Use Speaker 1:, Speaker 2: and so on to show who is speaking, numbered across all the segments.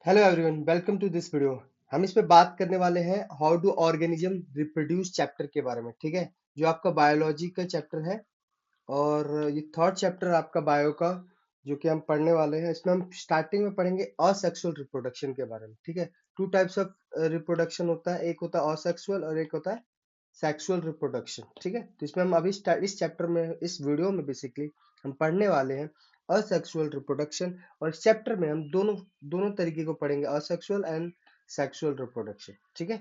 Speaker 1: Hello everyone, welcome to this video. हम इस पे बात करने वाले हैं how do organism reproduce chapter के बारे में। ठीक है, जो आपका बायोलॉजी का चैप्टर है और ये थर्ड चैप्टर आपका बायो का जो कि हम पढ़ने वाले हैं। इसमें हम स्टार्टिंग में पढ़ेंगे असेक्सुअल रिप्रोडक्शन के बारे में। ठीक है, टू टाइप्स ऑफ रिप्रोडक्शन होता है, एक होता है असेक्सुअल और एक होता है सेक्सुअल रिप्रोडक्शन। ठीक है, तो इसमें हम अभी इस चैप्टर में, इस वीडियो में बेसिकली हम पढ़ने वाले हैं असेक्सुअल रिप्रोडक्शन। और इस चैप्टर में हम दोनों दोनों तरीके को पढ़ेंगे, असेक्सुअल एंड सेक्सुअल रिप्रोडक्शन। ठीक है,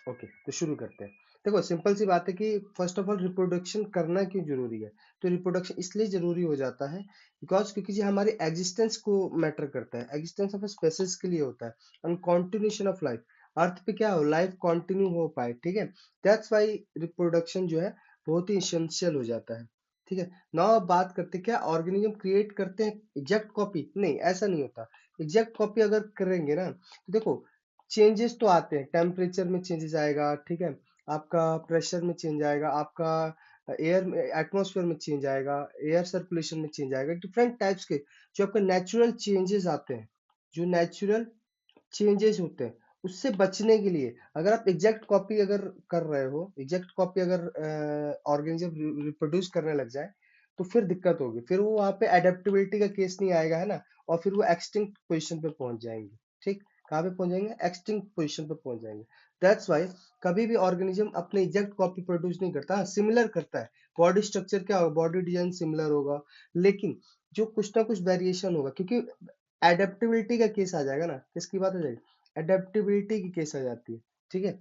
Speaker 1: ओके, तो शुरू करते हैं। देखो, सिंपल सी बात है कि फर्स्ट ऑफ ऑल रिप्रोडक्शन करना क्यों जरूरी है। तो रिप्रोडक्शन इसलिए जरूरी हो जाता है क्योंकि ये हमारी एग्जिस्टेंस को मैटर करता है, एग्जिस्टेंस ऑफ स्पेसिस के लिए होता है, एंड कंटिन्यूएशन ऑफ लाइफ। अर्थ पे क्या हो, लाइफ कंटिन्यू हो पाए। ठीक है, दैट्स वाई रिप्रोडक्शन जो है बहुत ही इसेंशियल हो जाता है। ठीक है, नाउ अब बात करते हैं, क्या ऑर्गेनिज्म क्रिएट करते हैं एग्जैक्ट कॉपी? नहीं, ऐसा नहीं होता। एग्जैक्ट कॉपी अगर करेंगे ना, तो देखो चेंजेस तो आते हैं, टेम्परेचर में चेंजेस आएगा। ठीक है, आपका प्रेशर में चेंज आएगा, आपका एयर में, एटमॉस्फेयर में चेंज आएगा, एयर सर्कुलेशन में चेंज आएगा, डिफरेंट टाइप्स के जो आपके नेचुरल चेंजेस आते हैं, जो नेचुरल चेंजेस होते हैं, उससे बचने के लिए अगर आप एग्जैक्ट कॉपी अगर कर रहे हो, एग्जैक्ट कॉपी अगर ऑर्गेनिज्म रिप्रोड्यूस करने लग जाए, तो फिर दिक्कत होगी। फिर वो वहां पे एडेप्टेबिलिटी का केस नहीं आएगा, है ना, और फिर वो एक्सटिंक्ट पोजीशन पे पहुंच जाएंगे। ठीक, कहाँ पे पहुंच जाएंगे? एक्सटिंक्ट पोजीशन पे पहुंच जाएंगे। दैट्स वाई कभी भी ऑर्गेनिज्म अपने एग्जैक्ट कॉपी प्रोड्यूस नहीं करता। हाँ, सिमिलर करता है, बॉडी स्ट्रक्चर क्या होगा, बॉडी डिजाइन सिमिलर होगा, लेकिन जो कुछ ना कुछ वेरिएशन होगा, क्योंकि एडेप्टेबिलिटी का केस आ जाएगा ना। किसकी बात हो जाएगी? एडेप्टेबिलिटी की केस आ जाती है। ठीक है,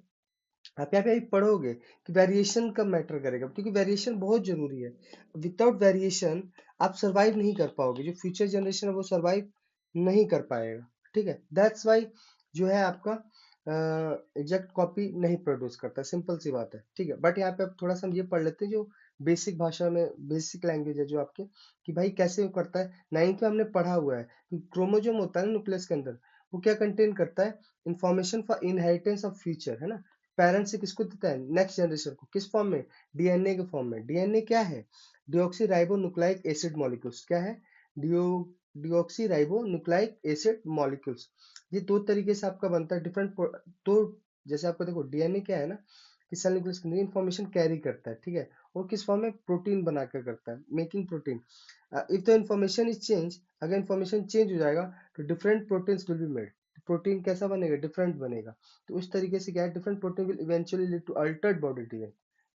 Speaker 1: आप यहाँ पे अभी पढ़ोगे कि वेरिएशन कब मैटर करेगा, क्योंकि वेरिएशन बहुत जरूरी है। विदाउट वेरिएशन आप सरवाइव नहीं कर पाओगे, जो फ्यूचर जनरेशन है वो सरवाइव नहीं कर पाएगा। ठीक है, दैट्स वाई जो है आपका एग्जैक्ट कॉपी नहीं प्रोड्यूस करता, सिंपल सी बात है। ठीक है, बट यहाँ पे अब थोड़ा सा हम ये पढ़ लेते हैं जो बेसिक भाषा में, बेसिक लैंग्वेज है जो आपके, कि भाई कैसे वो करता है। नाइन्थ में हमने पढ़ा हुआ है कि क्रोमोजोम होता है ना न्यूक्लियस के अंदर, वो क्या कंटेन करता है? Information for inheritance of future, है ना। पेरेंट से किसको देता है? नेक्स्ट जनरेशन को। किस फॉर्म में? डीएनए के फॉर्म में। डीएनए क्या है? Deoxyribonucleic acid molecules. क्या है? Deo deoxyribonucleic acid molecules. ये दो तरीके से आपका बनता है, डिफरेंट। तो जैसे आपको देखो, डीएनए क्या है ना, कि सेल न्यूक्लियस के अंदर इंफॉर्मेशन कैरी करता है। ठीक है, और किस फॉर्म में? प्रोटीन बनाकर करता है, making protein. If the information is change, अगर इंफॉर्मेशन चेंज हो जाएगा तो different proteins will be made. Protein कैसा बनेगा? डिफरेंट बनेगा। तो उस तरीके से क्या है, different protein will eventually lead to altered body design.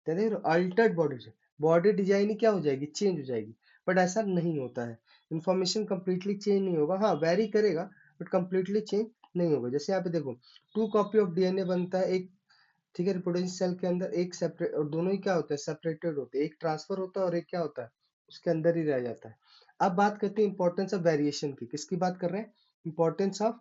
Speaker 1: देख रहे हो, altered body design, body design ही क्या हो जाएगी? चेंज हो जाएगी। बट ऐसा नहीं होता है, इंफॉर्मेशन कंप्लीटली चेंज नहीं होगा। हाँ, वेरी करेगा, बट कंप्लीटली चेंज नहीं होगा। जैसे यहाँ पे देखो, टू कॉपी ऑफ डीएनए बनता है एक, ठीक है, रिप्रोडक्शन सेल के अंदर एक सेपरेट, और दोनों ही क्या होता है? सेपरेटेड होते हैं। एक ट्रांसफर होता है और एक क्या होता है? उसके अंदर ही रह जाता है। अब बात करते हैं इंपॉर्टेंस ऑफ वेरिएशन की। किसकी बात कर रहे हैं? इंपॉर्टेंस ऑफ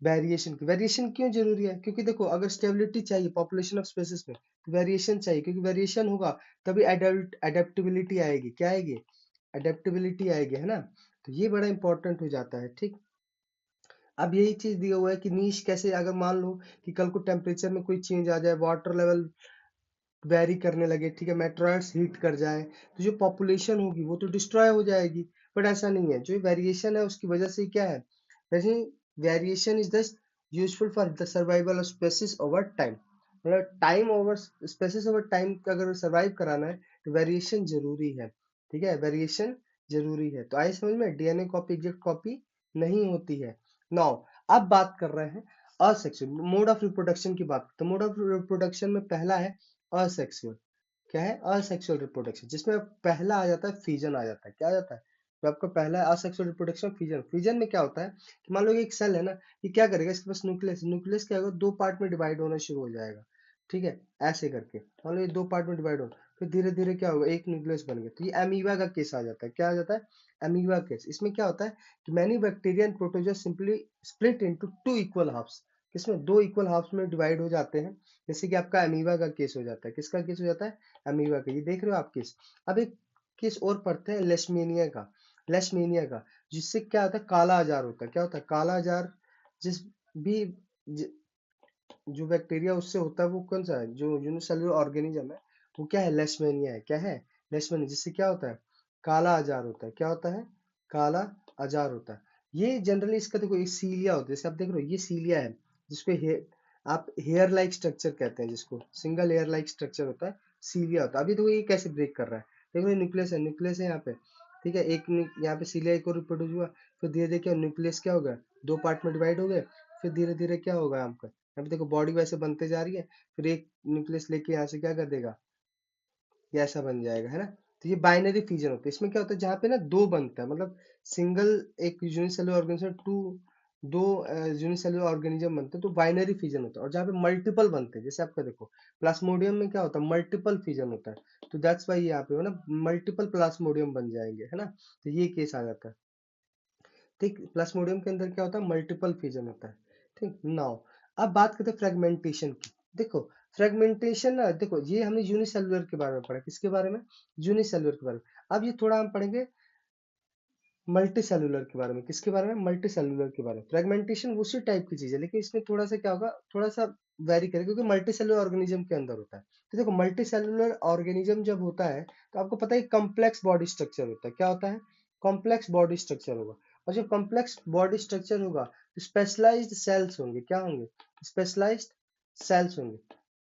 Speaker 1: वेरिएशन की। वेरिएशन क्यों जरूरी है? क्योंकि देखो, अगर स्टेबिलिटी चाहिए पॉपुलेशन ऑफ स्पेसिस में, तो वेरिएशन चाहिए, क्योंकि वेरिएशन होगा तभी एडेप्टेबिलिटी आएगी। क्या आएगी? एडेप्टेबिलिटी आएगी, है ना। तो ये बड़ा इंपॉर्टेंट हो जाता है। ठीक, अब यही चीज दिया हुआ है कि नीश कैसे, अगर मान लो कि कल को टेम्परेचर में कोई चेंज आ जाए, वाटर लेवल वेरी करने लगे, ठीक है, मेट्रॉइड्स हीट कर जाए, तो जो पॉपुलेशन होगी वो तो डिस्ट्रॉय हो जाएगी। बट ऐसा नहीं है, जो वेरिएशन है उसकी वजह से क्या है, वैसे variation is the useful for the survival of species over time. मतलब time over species over time का अगर सर्वाइव कराना है तो वेरिएशन जरूरी है। ठीक है, वेरिएशन जरूरी है। तो आइए समझ में, डीएनए कॉपी एग्जैक्ट कॉपी नहीं होती है। नाउ अब बात कर रहे हैं असेक्सुअल मोड ऑफ रिप्रोडक्शन की बात। तो मोड ऑफ रिप्रोडक्शन में पहला है असेक्सुअल। क्या है? असेक्सुअल रिप्रोडक्शन, जिसमें पहला आ जाता है फिजन, आ जाता है। क्या आ जाता है? तो आपका पहला है असेक्सुअल रिप्रोडक्शन, फिजन। फिजन में क्या होता है कि मान लो एक सेल है ना, ये क्या करेगा, इसके पास न्यूक्लियस, न्यूक्लियस क्या होगा, दो पार्ट में डिवाइड होना शुरू हो जाएगा। ठीक है, ऐसे करके मान लो ये दो पार्ट में डिवाइड हो, फिर धीरे धीरे क्या होगा, एक न्यूक्लियस बन गया। तो ये अमीबा का केस आ जाता है। क्या आ जाता है? Amoeba case. इसमें क्या होता है कि many bacteria and protozoa simply split into two equal halves. किसमें? दो इक्वल हाफ्स में डिवाइड हो जाते हैं। जैसे कि आपका अमीबा का केस हो जाता है। किसका केस हो जाता है? अमीबा का। ये देख रहे हो आप केस। अब एक केस और पढ़ते हैं लेशमेनिया का। लेशमेनिया का, जिससे क्या होता है, काला आजार होता है। क्या होता है? काला आजार। जिस भी ज, जो बैक्टीरिया उससे होता है, वो कौन सा है? जो यूनिसेलुलर ऑर्गेनिज्म है, वो क्या है? लेशमेनिया है। क्या है? लेशमेनिया, जिससे क्या होता है? काला आजार होता है। क्या होता है? काला आजार होता है। ये जनरली इसका देखो एक सीलिया होता है, जैसे आप देख रहे हो ये सीलिया है, जिसको आप हेयर लाइक स्ट्रक्चर कहते हैं, जिसको सिंगल हेयर लाइक स्ट्रक्चर होता है, सीलिया होता है। अभी देखो ये कैसे ब्रेक कर रहा है, देखो ये न्यूक्लियस है, न्यूक्लियस है यहाँ पे, ठीक है, यहाँ पे सीलिया एक और रिप्रोड्यूस हुआ, फिर धीरे धीरे क्या न्यूक्लियस क्या हो गया, दो पार्ट में डिवाइड हो गए, फिर धीरे धीरे क्या होगा आपका, यहाँ पे देखो बॉडी वैसे बनते जा रही है, फिर एक न्यूक्लियस लेके यहाँ से क्या कर देगा, ये ऐसा बन जाएगा, है ना। तो ये बाइनरी फिजन होता है, इसमें क्या होता है, जहाँ पे ना दो बनता है, मतलब सिंगल एक यूनिसेलुलर ऑर्गेनिज्म टू दो यूनिसेलुलर ऑर्गेनिज्म बनते हैं, तो बाइनरी फिजन होता है। और जहाँ पे मल्टीपल बनते हैं, जैसे आपका देखो प्लाज्मोडियम में क्या होता है, मल्टीपल फिजन होता है, तो दैट्स वाई यहाँ पे ना मल्टीपल प्लाज्मोडियम बन जाएंगे, है ना। तो ये केस आ जाता है, ठीक। प्लाज्मोडियम के अंदर क्या होता है, मल्टीपल फिजन होता है, ठीक। नाउ अब बात करते हैं फ्रेगमेंटेशन की। देखो फ्रेगमेंटेशन ना, देखो ये हमने यूनिसेलुलर के बारे में पढ़ा, किसके बारे में, यूनिसेलुलर के बारे में। अब ये थोड़ा हम पढ़ेंगे मल्टी सेलुलर के बारे में, किसके बारे में, मल्टी सेलुलर के बारे में। फ्रेगमेंटेशन उसी टाइप की चीज है, लेकिन इसमें थोड़ा सा क्या होगा, थोड़ा सा वेरी करेगा, क्योंकि मल्टी सेलुलर ऑर्गेनिज्म के अंदर होता है। तो देखो मल्टी सेलुलर ऑर्गेनिज्म जब होता है, तो आपको पता है कॉम्प्लेक्स बॉडी स्ट्रक्चर होता है, क्या होता है, कॉम्प्लेक्स बॉडी स्ट्रक्चर होगा। और जब कॉम्प्लेक्स बॉडी स्ट्रक्चर होगा, तो स्पेशलाइज्ड सेल्स होंगे, क्या होंगे, स्पेशलाइज्ड सेल्स होंगे,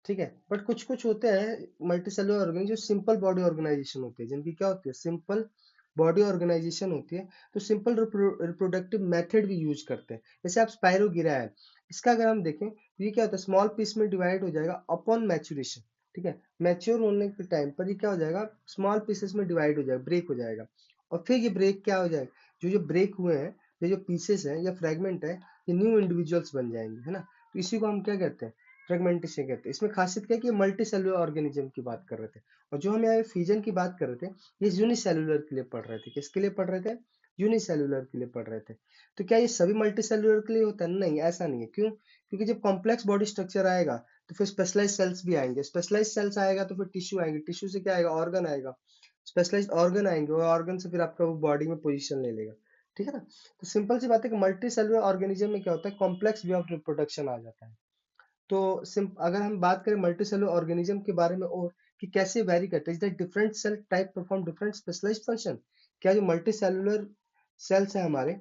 Speaker 1: ठीक है। बट कुछ कुछ होते हैं मल्टी सेलुलर ऑर्गेनिज्म जो सिंपल बॉडी ऑर्गेनाइजेशन होती है, जिनकी क्या होती है, सिंपल बॉडी ऑर्गेनाइजेशन होती है, तो सिंपल रिप्रोडक्टिव मेथड भी यूज करते हैं। जैसे आप स्पाइरोगिरा है, इसका अगर हम देखें तो ये क्या होता है, स्मॉल पीस में डिवाइड हो जाएगा अपॉन मैच्योरेशन, ठीक है। मैच्योर होने के टाइम पर ये क्या हो जाएगा, स्मॉल पीसेस में डिवाइड हो जाएगा, ब्रेक हो जाएगा, और फिर ये ब्रेक क्या हो जाएगा, जो जो ब्रेक हुए हैं, ये जो पीसेस हैं या फ्रेगमेंट है, ये न्यू इंडिविजुअल्स बन जाएंगे, है ना। तो इसी को हम क्या कहते हैं, फ्रेगमेंटेशन कहते हैं। इसमें खासियत क्या है कि मल्टी सेलुलर ऑर्गेनिज्म की बात कर रहे थे, और जो हम यहाँ फ्यूजन की बात कर रहे थे, ये यूनिसेलुलर के लिए पढ़ रहे थे, किसके लिए पढ़ रहे थे, यूनिसेलुलर के लिए पढ़ रहे थे। तो क्या ये सभी मल्टी सेलुलर के लिए होता है, नहीं ऐसा नहीं है, क्यों, क्योंकि जब कॉम्प्लेक्स बॉडी स्ट्रक्चर आएगा, तो फिर स्पेशलाइज सेल्स भी आएंगे, स्पेशलाइज सेल्स आएगा तो फिर टिश्यू आएंगे, टिश्यू से क्या आएगा, ऑर्गन आएगा, स्पेशलाइज ऑर्गन आएंगे, और ऑर्गन से फिर आपका वो बॉडी में पोजीशन ले लेगा, ठीक है ना। तो सिंपल सी बात है कि मल्टी सेलुलर ऑर्गेनिज्म में क्या होता है, कॉम्प्लेक्स वे ऑफ रिप्रोडक्शन आ जाता है। तो अगर हम बात करें मल्टी सेलुलर ऑर्गेनिज्म के बारे में, और कि कैसे वेरी करते हैं, different cell type perform different specialised function. क्या जो मल्टी सेलुलर सेल्स है हमारे,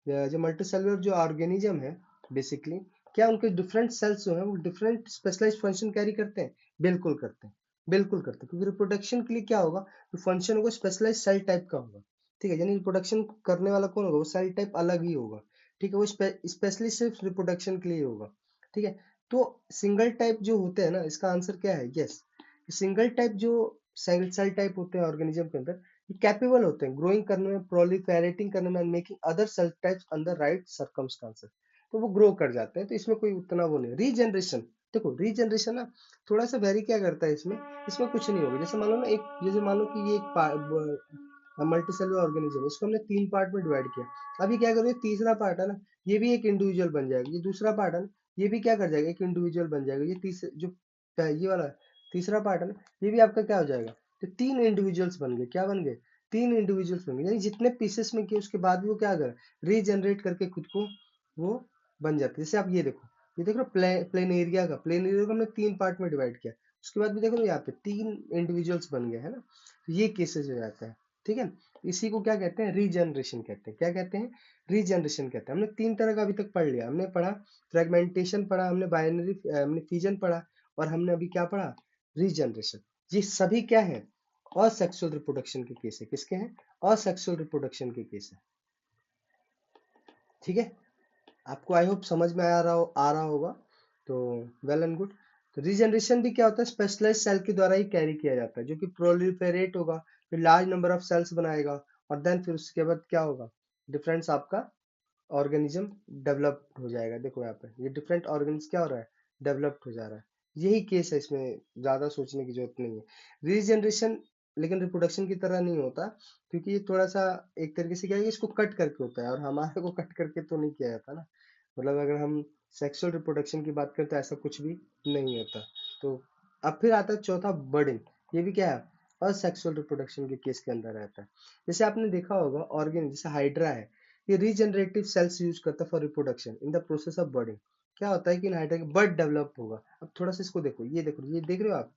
Speaker 1: जो मल्टी सेलुलर जो ऑर्गेनिज्म है बेसिकली, क्या उनके डिफरेंट सेल्स जो है वो डिफरेंट स्पेशलाइज्ड फंक्शन कैरी करते हैं, बिल्कुल करते हैं, बिल्कुल करते हैं, क्योंकि रिप्रोडक्शन के लिए क्या होगा, जो फंक्शन होगा स्पेशलाइज्ड सेल टाइप का होगा, ठीक है। यानी रिप्रोडक्शन करने वाला कौन होगा, वो सेल टाइप अलग ही होगा, ठीक है, वो स्पेशली सिर्फ रिप्रोडक्शन के लिए होगा, ठीक है। तो सिंगल टाइप जो होते हैं ना, इसका आंसर क्या है, यस। सिंगल टाइप जो सेल टाइप होते हैं ऑर्गेनिज्म के अंदर, ये कैपेबल होते हैं ग्रोइंग करने में, प्रोलिफेरेटिंग करने में, making other cell types under right circumstances. तो वो ग्रो कर जाते हैं, तो इसमें कोई उतना वो नहीं। रीजनरेशन, देखो रीजनरेशन ना थोड़ा सा वेरी क्या करता है इसमें, इसमें कुछ नहीं होगा। जैसे मान लो ना, एक जैसे मान लो कि ये एक मल्टी सेलुलर ऑर्गेनिज्म, इसको हमने तीन पार्ट में डिवाइड किया। अभी क्या करो, ये तीसरा पार्ट है ना, ये भी एक इंडिविजुअल बन जाएगा, ये दूसरा पार्ट है ना, ये भी क्या कर जाएगा, एक इंडिविजुअल बन जाएगा, ये तीसरा जो ये वाला तीसरा पार्ट है ना, ये भी आपका क्या हो जाएगा, तो तीन इंडिविजुअल्स बन गए, क्या बन गए, तीन इंडिविजुअल्स बन गए। यानी जितने पीसेस में किए उसके बाद भी वो क्या कर रीजनरेट करके खुद को वो बन जाते हैं। जैसे आप ये देखो, ये देखो प्लेनेरिया का, प्लेनेरिया को हमने तीन पार्ट में डिवाइड किया, उसके बाद भी देखो यहाँ पे तीन इंडिविजुअल्स बन गए, है ना। तो ये केसेस हो जाता है, ठीक है। इसी को क्या कहते हैं, रीजनरेशन कहते हैं, क्या कहते हैं, रीजनरेशन कहते हैं। हमने तीन तरह का अभी तक पढ़ लिया, हमने पढ़ा फ्रेगमेंटेशन पढ़ा, हमने बाइनरी हमने फिजन पढ़ा, और हमने अभी क्या पढ़ा, रीजनरेशन। ये सभी क्या है, असेक्सुअल रिप्रोडक्शन के केस है, किसके हैं, असेक्सुअल रिप्रोडक्शन के केस है, ठीक है। आपको आई होप समझ में आ रहा होगा, तो वेल एंड गुड। तो रीजनरेशन भी क्या होता है, स्पेशलाइज्ड सेल के द्वारा ही कैरी किया जाता है, जो कि प्रोलिफेरेट होगा, फिर लार्ज नंबर ऑफ सेल्स बनाएगा, और देन फिर उसके बाद क्या होगा, डिफरेंस आपका ऑर्गेनिज्म डेवलप्ड हो जाएगा। देखो यहाँ पे ये डिफरेंट ऑर्गेनिज्म क्या हो रहा है, डेवलप्ड हो जा रहा है। यही केस है, इसमें ज्यादा सोचने की जरूरत नहीं है। रीजनरेशन लेकिन रिप्रोडक्शन की तरह नहीं होता, क्योंकि ये थोड़ा सा एक तरीके से क्या है कि इसको कट करके होता है, और हमारे को कट करके तो नहीं किया जाता ना। मतलब अगर हम सेक्सुअल रिप्रोडक्शन की बात करें तो ऐसा कुछ भी नहीं होता। तो अब फिर आता है चौथा, बर्डिंग। ये भी क्या है, असेक्सुअल रिप्रोडक्शन के केस के अंदर रहता है। जैसे आपने देखा होगा ऑर्गेन, जैसे हाइड्रा है, ये रीजनरेटिव सेल्स यूज करता है for reproduction in the process of budding. क्या होता है कि इन हाइड्रा बर्ड डेवलप होगा। अब थोड़ा सा इसको देखो, ये देखो, ये देख रहे हो आप,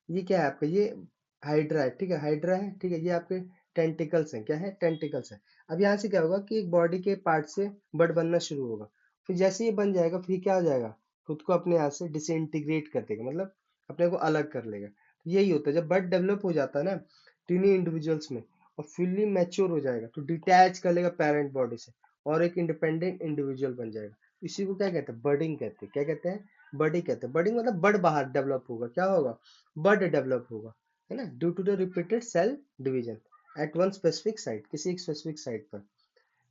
Speaker 1: ये क्या है आपका, ये हाइड्रा है, ठीक है, हाइड्रा है, ठीक है, ये आपके टेंटिकल्स हैं, क्या है, टेंटिकल्स है। अब यहाँ से क्या होगा कि एक बॉडी के पार्ट से बड बनना शुरू होगा, फिर जैसे ये बन जाएगा फिर क्या हो जाएगा, खुद को अपने यहाँ से डिसइंटीग्रेट कर देगा, मतलब अपने को अलग कर लेगा। तो यही होता है जब बड डेवलप हो जाता है ना टीनी इंडिविजुअल्स में और फुल्ली मैच्योर हो जाएगा तो डिटैच कर लेगा पेरेंट बॉडी से और एक इंडिपेंडेंट इंडिविजुअल बन जाएगा। इसी को क्या कहते हैं, बडिंग कहते हैं। क्या कहते हैं, बडिंग कहते हैं। बडिंग मतलब बड बाहर डेवलप होगा, क्या होगा, बड डेवलप होगा, है ना, due to the repeated cell division at one specific site, किसी एक स्पेसिफिक साइट पर।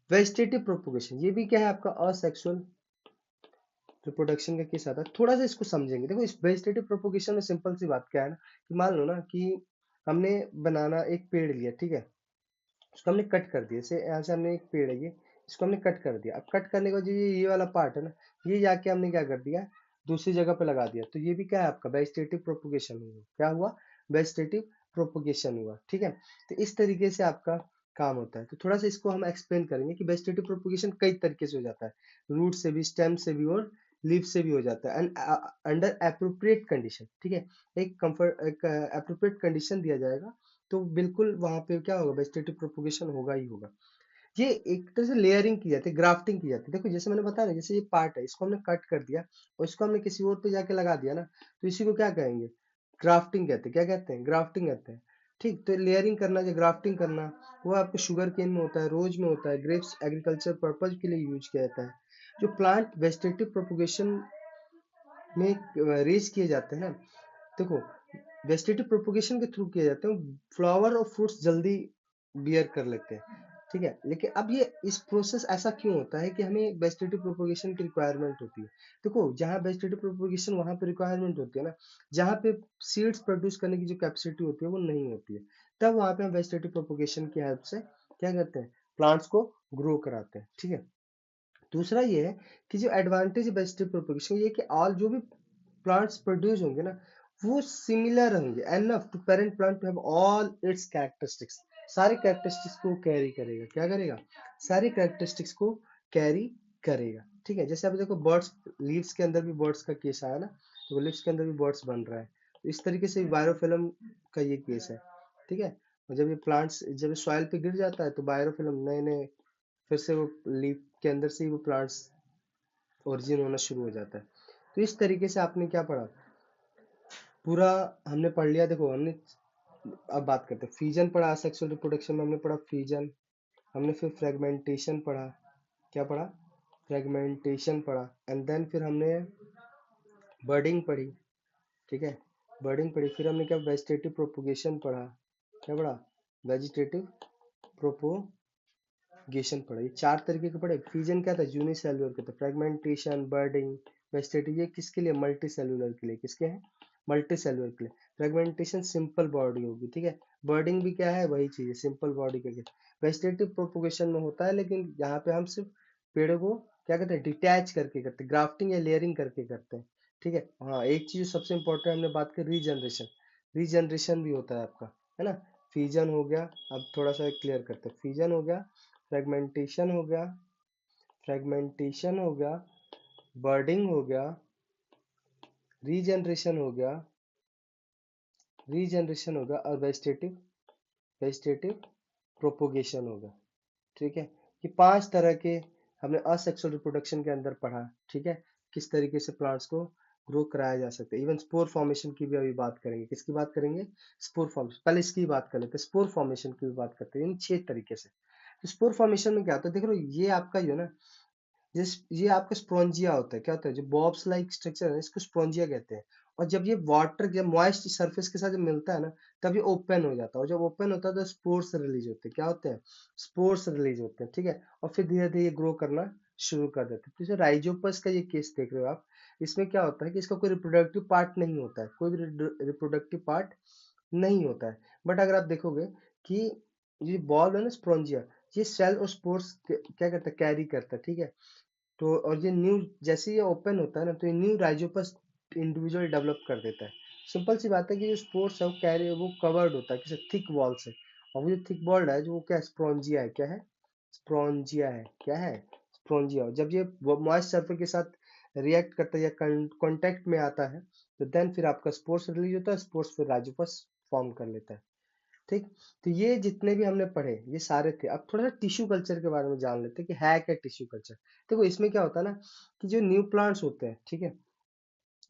Speaker 1: वेजिटेटिव प्रोपोगेशन, ये भी क्या है आपका असेक्सुअल रिप्रोडक्शन का केस आता है। थोड़ा सा इसको समझेंगे। देखो इस वेजिटेटिव प्रोपोगेशन में सिंपल सी बात क्या है ना कि मान लो ना कि हमने बनाना एक पेड़ लिया, ठीक है, उसको हमने कट कर दिया, जैसे यहाँ से हमने एक पेड़ है ये, इसको हमने कट कर दिया। अब कट करने के बाद ये वाला पार्ट है ना, ये जाके हमने क्या कर दिया, दूसरी जगह पे लगा दिया, तो ये भी क्या है आपका वेजिटेटिव प्रोपोगेशन हुआ। क्या हुआ, वेजिटेटिव प्रोपोगेशन हुआ, ठीक है। तो इस तरीके से आपका काम होता है। तो थोड़ा सा इसको हम एक्सप्लेन करेंगे कि वेजिटेटिव प्रोपोगेशन कई तरीके से हो जाता है, रूट से भी, स्टेम से भी और लीफ से भी हो जाता है, एंड अंडर अप्रोप्रिएट कंडीशन, ठीक है। एक अप्रोप्रिएट कंडीशन दिया जाएगा तो बिल्कुल वहां पे क्या होगा, वेजिटेटिव प्रोपोगेशन होगा ही होगा। ये एक तरह से लेयरिंग की जाती है, ग्राफ्टिंग की जाती है। देखो जैसे मैंने बताया ना, जैसे ये पार्ट है इसको हमने कट कर दिया और इसको हमने किसी और पे जाके लगा दिया ना, तो इसी को क्या कहेंगे, ग्राफ्टिंग कहते हैं। क्या कहते हैं, ग्राफ्टिंग कहते हैं। ठीक, तो लेयरिंग करना, जो ग्राफ्टिंग करना, वो आपको शुगर केन में होता है, रोज में होता है, ग्रेप्स एग्रीकल्चर पर्पज के लिए यूज किया जाता है। जो प्लांट वेजिटेटिव प्रोपोगेशन में रेज किए जाते हैं ना, देखो वेजिटेटिव प्रोपोगेशन के थ्रू किए जाते हैं, फ्लावर और फ्रूट्स जल्दी बियर कर लेते हैं, ठीक है। लेकिन अब ये इस प्रोसेस ऐसा क्यों होता है कि हमें वेजिटेटिव प्रोपोगेशन की रिक्वायरमेंट होती है। देखो जहाँ वेजिटेटिव प्रोपोगेशन वहां पे रिक्वायरमेंट होती है ना, जहाँ पे सीड्स प्रोड्यूस करने की जो कैपेसिटी होती है वो नहीं होती है, तब वहां पे हम वेजिटेटिव प्रोपोगेशन की हेल्प से क्या करते हैं, प्लांट्स को ग्रो कराते हैं, ठीक है। दूसरा ये है कि जो एडवांटेज वेजिटेटिव प्रोपोगेशन ये कि ऑल जो भी प्लांट्स प्रोड्यूस होंगे ना वो सिमिलर होंगे enough to parent plant to have all its characteristics. सारे कैरेक्टरिस्टिक्स को कैरी करेगा, क्या करेगा, सारे कैरेक्टरिस्टिक्स को कैरी करेगा, ठीक है। जैसे आप देखो बर्ड्स, लीव्स के अंदर भी बर्ड्स का केस आया ना, तो लीव्स के अंदर भी बर्ड्स बन रहा है, तो इस तरीके से बायोफिल्म का ये केस है, ठीक है। और जब ये प्लांट्स जब सॉइल पे गिर जाता है तो बायोफिल्म नए नए फिर से वो लीफ के अंदर से ही वो प्लांट्स ओरिजिन होना शुरू हो जाता है। तो इस तरीके से आपने क्या पढ़ा, पूरा हमने पढ़ लिया। देखो हमने अब बात करते हैं फीजन पढ़ा, सेक्सुअल रिप्रोडक्शन में हमने पढ़ा फीजन, हमने फिर फ्रेगमेंटेशन पढ़ा, क्या पढ़ा, फ्रेगमेंटेशन पढ़ा, एंड देन फिर हमने बर्डिंग पढ़ी, ठीक है, बर्डिंग पढ़ी। फिर हमने क्या वेजिटेटिव प्रोपोगेशन पढ़ा, क्या पढ़ा, वेजिटेटिव प्रोपोगेशन पढ़ा। ये चार तरीके के पढ़े। फ्यूजन क्या था, यूनिसेल्युलर के था, फ्रेगमेंटेशन, बर्डिंग, वेजिटेटिव ये किसके लिए, मल्टी सेल्युलर के लिए, किसके हैं, मल्टी सेल्युलर के लिए। फ्रेगमेंटेशन सिंपल बॉडी होगी, ठीक है। बर्डिंग भी क्या है, वही चीज है, सिंपल बॉडी के लिए। वेजिटेटिव प्रोपोगेशन में होता है लेकिन यहाँ पे हम सिर्फ पेड़ को क्या कहते हैं, डिटैच करके करते हैं, ग्राफ्टिंग या लेयरिंग करके करते हैं, ठीक है। हाँ एक चीज सबसे इंपॉर्टेंट हमने बात की, रीजनरेशन, रीजनरेशन भी होता है आपका, है ना। फीजन हो गया, अब थोड़ा सा क्लियर करते हैं, फीजन हो गया, फ्रेगमेंटेशन हो गया, फ्रेगमेंटेशन हो गया, बर्डिंग हो गया, रीजनरेशन हो गया, रीजनरेशन होगा, और वेजिटेटिव वेजिटेटिव प्रोपोगेशन होगा, ठीक है। ये पांच तरह के हमने असेक्सुअल रिप्रोडक्शन के अंदर पढ़ा, ठीक है, किस तरीके से प्लांट्स को ग्रो कराया जा सकता है। इवन स्पोर फॉर्मेशन की भी अभी बात करेंगे, किसकी बात करेंगे, स्पोर फॉर्मेशन। पहले इसकी बात कर लेते हैं, स्पोर फॉर्मेशन की भी बात करते हैं इन 6 तरीके से। तो स्पोर फॉर्मेशन में क्या होता है, देख लो ये आपका जो है ना, जिस ये आपका स्पोंजिया होता है, क्या होता है, जो बॉब्स लाइक स्ट्रक्चर है इसको स्पोंजिया कहते हैं। और जब ये वाटर जब मॉइस्ट सरफेस के साथ जब मिलता है ना, तब ये ओपन हो जाता है, और जब ओपन होता है तो स्पोर्स रिलीज होते हैं, क्या होते हैं, स्पोर्स रिलीज होते हैं, ठीक है। और फिर धीरे धीरे ये ग्रो करना शुरू कर देते हैं। तो जैसे राइजोपस का ये केस देख रहे हो आप, इसमें क्या होता है कि इसका कोई रिप्रोडक्टिव पार्ट नहीं होता है, कोई भी रिप्रोडक्टिव पार्ट नहीं होता है। बट अगर आप देखोगे कि ये बॉल है ना स्पोंजिया, ये सेल और स्पोर्स क्या करता है, कैरी करता है, ठीक है। तो और ये न्यू जैसे ये ओपन होता है ना, तो ये न्यू राइजोपस इंडिविजुअल डेवलप कर देता है। सिंपल सी बात है कि जो स्पोर्स है वो कैरी वो कवर्ड होता है किसी थिक वॉल से, और वो जो थिक वॉल है जो वो क्या स्प्रोंजिया है, क्या है, स्प्रोंजिया है, क्या है, स्प्रोंजिया। जब ये मॉइस्ट सरफेस के साथ रिएक्ट करता है या कांटेक्ट में आता है, तो देन फिर आपका स्पोर्स रिलीज होता है, स्पोर्स फिर राइजोपस फॉर्म कर लेता है, ठीक। तो ये जितने भी हमने पढ़े ये सारे थे। अब थोड़ा सा टिश्यू कल्चर के बारे में जान लेते हैं कि है क्या टिश्यू कल्चर। देखो इसमें क्या होता है ना कि जो न्यू प्लांट्स होते हैं, ठीक है,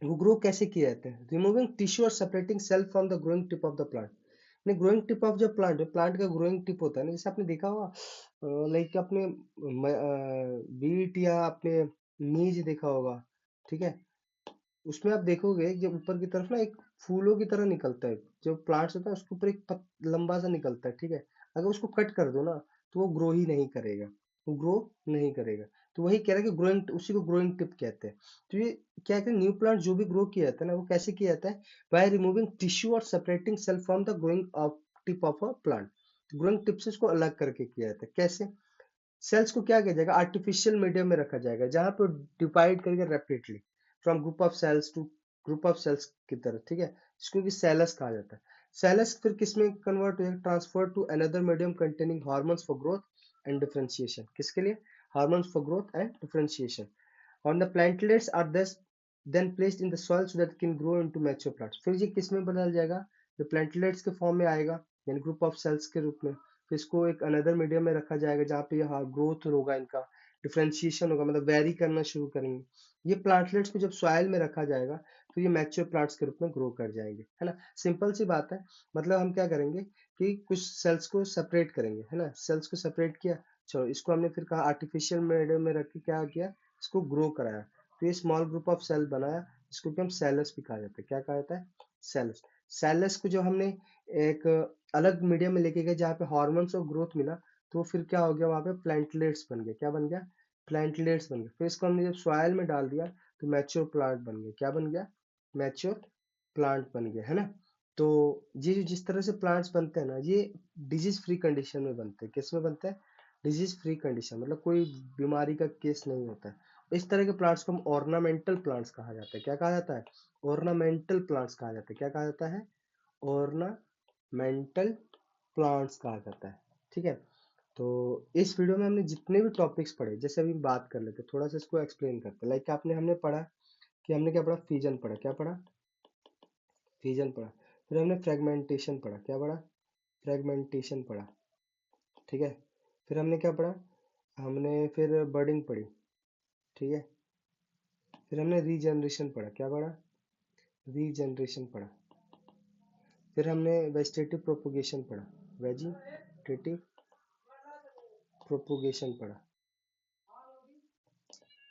Speaker 1: वो ग्रो कैसे किए जाते हैं, रिमूविंग टिश्यू और separating cell from the growing tip of the plant. नहीं, ग्रोइंग टिप ऑफ जो प्लांट का ग्रोइंग टिप होता है ना, जैसे आपने देखा होगा लाइक अपने बीट या अपने नीज देखा होगा, ठीक है, उसमें आप देखोगे जब ऊपर की तरफ ना एक फूलों की तरह निकलता है, जो प्लांट्स होता है उसके ऊपर एक लंबा सा निकलता है, ठीक है। अगर उसको कट कर दो ना तो वो ग्रो ही नहीं करेगा, वो ग्रो नहीं करेगा। तो वही कह रहा है कि ग्रोइंग, उसी को ग्रोइंग टिप कहते हैं। तो ये क्या कहते हैं, न्यू प्लांट जो भी ग्रो किया जाता है ना वो कैसे किया जाता है, बाय रिमूविंग टिश्यू और separating cell from the growing of tip of a plant. Growing tip से इसको अलग करके किया जाता है। कैसे? सेल्स को क्या किया जाएगा, आर्टिफिशियल मीडियम में रखा जाएगा जहां पर डिवाइड करके rapidly from group of cells to group of cells की तरह, ठीक है, जिसको कि सेलस कहा जाता है। सेलस फिर किस में कन्वर्ट हो जाएगा, transfer to another medium containing hormones for growth and differentiation. किसके लिए? Hormones for growth and differentiation. On the plantlets are thus then placed in the soil so that it can grow into mature plants। फिर ये किस में बदल जाएगा, जो प्लेंटलेट्स के फॉर्म में आएगा, यानी ग्रुप ऑफ सेल्स के रूप में। फिर इसको एक अनदर मीडियम में रखा जाएगा जहाँ पे यहाँ ग्रोथ होगा, इनका डिफरेंशिएशन होगा, मतलब वेरी करना शुरू करेंगे। ये प्लांटलेट्स को जब सॉइल में रखा जाएगा तो ये मैच्योर प्लांट्स के रूप में ग्रो कर जाएंगे, है ना। सिंपल सी बात है। मतलब हम क्या करेंगे कि कुछ सेल्स को सेपरेट करेंगे, है ना, सेल्स को सेपरेट किया, चलो इसको हमने फिर कहा आर्टिफिशियल मीडियम में रख के क्या किया, इसको ग्रो कराया, तो ये स्मॉल ग्रुप ऑफ सेल बनाया, इसको कि हम सेलस भी कहा जाता है। क्या कहा जाता है? सेलस। सेलस को जो हमने एक अलग मीडियम में लेके गए जहाँ पे हार्मोन्स और ग्रोथ मिला, तो फिर क्या हो गया, वहां पे प्लांटलेट्स बन गए। क्या बन गया? प्लांटलेट्स बन गए। फिर इसको हमने जब सॉइल में डाल दिया तो मैच्योर प्लांट बन गए। क्या बन गया? मैच्योर प्लांट बन गया, है ना। तो ये जो जिस तरह से प्लांट्स बनते हैं ना, ये डिजीज फ्री कंडीशन में बनते हैं। किस में बनते हैं? डिजीज फ्री कंडीशन, मतलब कोई बीमारी का केस नहीं होता है। इस तरह के प्लांट्स को हम ऑर्नामेंटल प्लांट्स कहा जाता है। क्या कहा जाता है? ऑर्नामेंटल प्लांट्स कहा जाता है। क्या कहा जाता है? ऑर्नामेंटल प्लांट्स कहा जाता है। ठीक है। तो इस वीडियो में हमने जितने भी टॉपिक्स पढ़े, जैसे अभी बात कर लेते हैं, थोड़ा सा इसको एक्सप्लेन करते हैं। लाइक आपने हमने पढ़ा कि हमने क्या पढ़ा, फिजन पढ़ा। क्या पढ़ा? फिजन पढ़ा। फिर हमने फ्रेगमेंटेशन पढ़ा। क्या पढ़ा? फ्रेगमेंटेशन पढ़ा। ठीक है। फिर हमने क्या पढ़ा, हमने फिर बर्डिंग पढ़ी। ठीक है। फिर हमने रीजनरेशन पढ़ा। क्या पढ़ा? रीजनरेशन पढ़ा। फिर हमने वेजिटेटिव प्रोपोगेशन पढ़ा। वेजिटेटिव प्रोपोगेशन पढ़ा।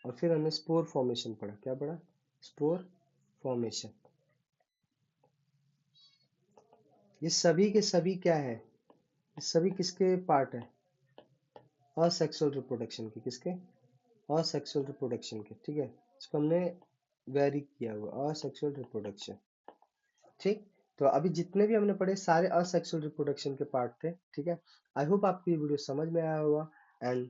Speaker 1: और फिर हमने स्पोर फॉर्मेशन पढ़ा। क्या पढ़ा? Spore formation. ये सभी के सभी क्या है, ये सभी किसके पार्ट है? असेक्सुअल रिप्रोडक्शन के। किसके? असेक्सुअल रिप्रोडक्शन के। ठीक है। इसको हमने वेरी किया हुआ, असेक्सुअल रिप्रोडक्शन। ठीक। तो अभी जितने भी हमने पढ़े सारे असेक्सुअल रिप्रोडक्शन के पार्ट थे। ठीक है। आई होप आपको ये वीडियो समझ में आया होगा। एंड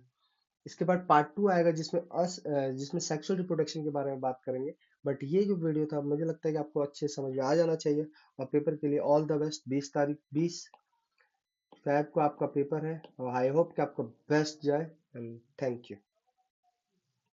Speaker 1: इसके बाद पार्ट 2 आएगा जिसमें सेक्सुअल रिप्रोडक्शन के बारे में बात करेंगे। बट ये जो वीडियो था मुझे लगता है कि आपको अच्छे से समझ में आ जाना चाहिए। और पेपर के लिए ऑल द बेस्ट। 20 फेब को आपका पेपर है और आई होप कि आपका बेस्ट जाए। And thank you.